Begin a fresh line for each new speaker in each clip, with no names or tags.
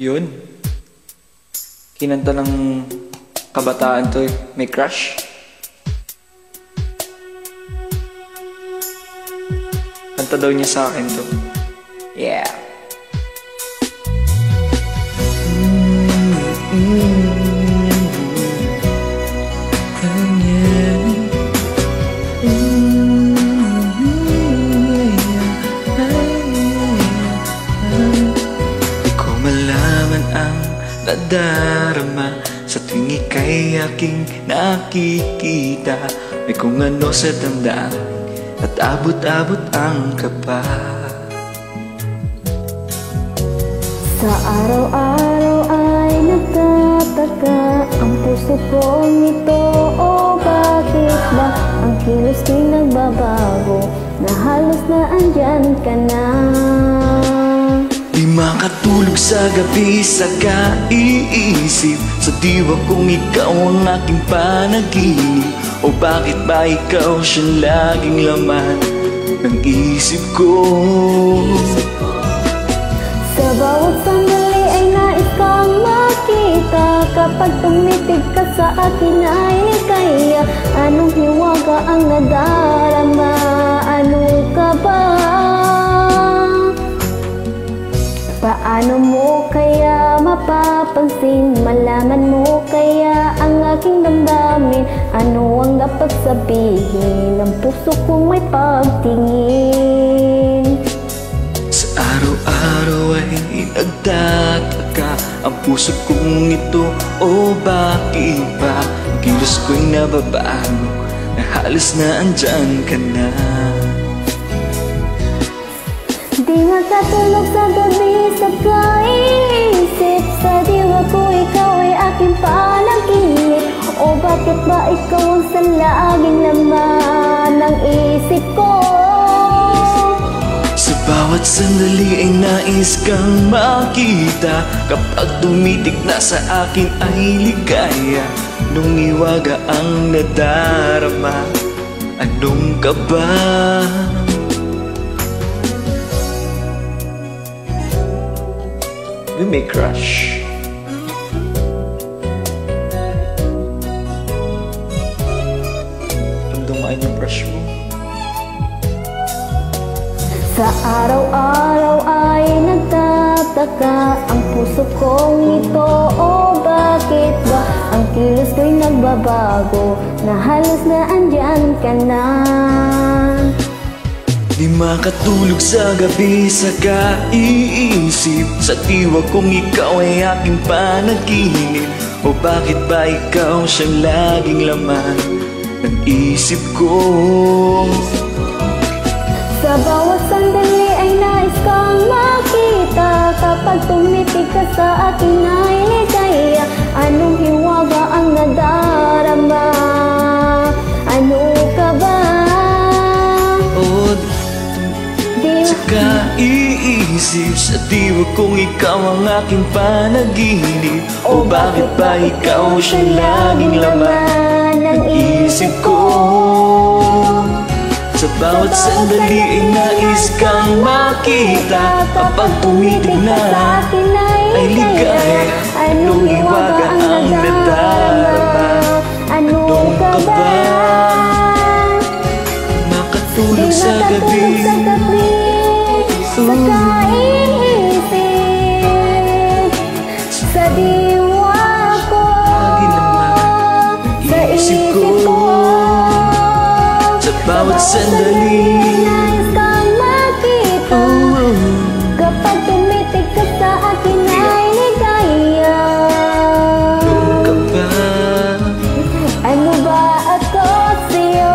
Yun. Kinanta ng kabataan to eh. May crush. Kanta daw niya sa akin to. Yeah.
Nadarama sa tuwing ika'y aking nakikita. May kung ano sa damdamin at abot-abot ang kaba.
Sa araw-araw ay nagtataka ang puso kong ito. O bakit ba ang kilos ko'y nagbabago, na halos na andyan ka na?
Di makatulog sa gabi sa kaiisip, sa diwa kong ikaw ang aking panaginip. O bakit ba ikaw siyang laging laman ng isip ko?
Sa bawat sandali ay nais kang makita. Kapag tumitig ka sa akin ay ligaya. Anong hiwaga ang nadarama? Ano ka ba? Paano mo kaya mapapansin? Malaman mo kaya ang aking damdamin? Ano ang dapat sabihin ng puso kong may pagtingin?
Sa araw-araw ay nagtataka ang puso kong ito. O bakit ba ang kilos ko'y nababago, na halos na andyan ka na?
Di makatulog sa gabi sa kaisip, sa diwa ko ikaw ay aking panaginip. O bakit ba ikaw ang sa laging laman ng isip ko?
Sa bawat sandali ay nais kang makita. Kapag tumitig na sa akin ay ligaya. Nung iwaga ang nadarama, anong ka ba?
You may crush. Ramdamaan yung crush mo.
Sa araw-araw ay nagtataka ang puso kong ito. O bakit ba ang kilos ko'y nagbabago, na halos na andyan ka na?
Di makatulog sa gabi sa kaiisip, sa diwa kong ikaw ay aking panaginip. O bakit ba ikaw siyang laging laman ng isip ko?
Sa bawat sandali ay nais kang makita. Kapag tumitig ka sa akin ay ligaya. Anong hiwaga ang nadarama? Ano ka ba?
Sa kaiisip, sa diwa kong ikaw ang aking panaginip. O bakit ba ikaw siyang laging laman ng isip ko? Sa bawat sandali ay nais kang makita. Kapag tumitig na ay ligaya. Anong hiwaga ang nadarama? Anong ka ba? Makatulog sa gabi
sa kaisip, sa diwa ko, sa isip ko.
Sa bawat sandali
nais kang makita. Kapag tumitig ka sa akin ay ligaya.
Ano ka ba?
Ano ba ako sa'yo?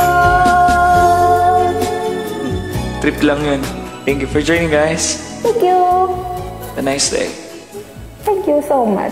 Trip lang yun. Thank you for joining, guys.
Thank you.
Have a nice day.
Thank you so much.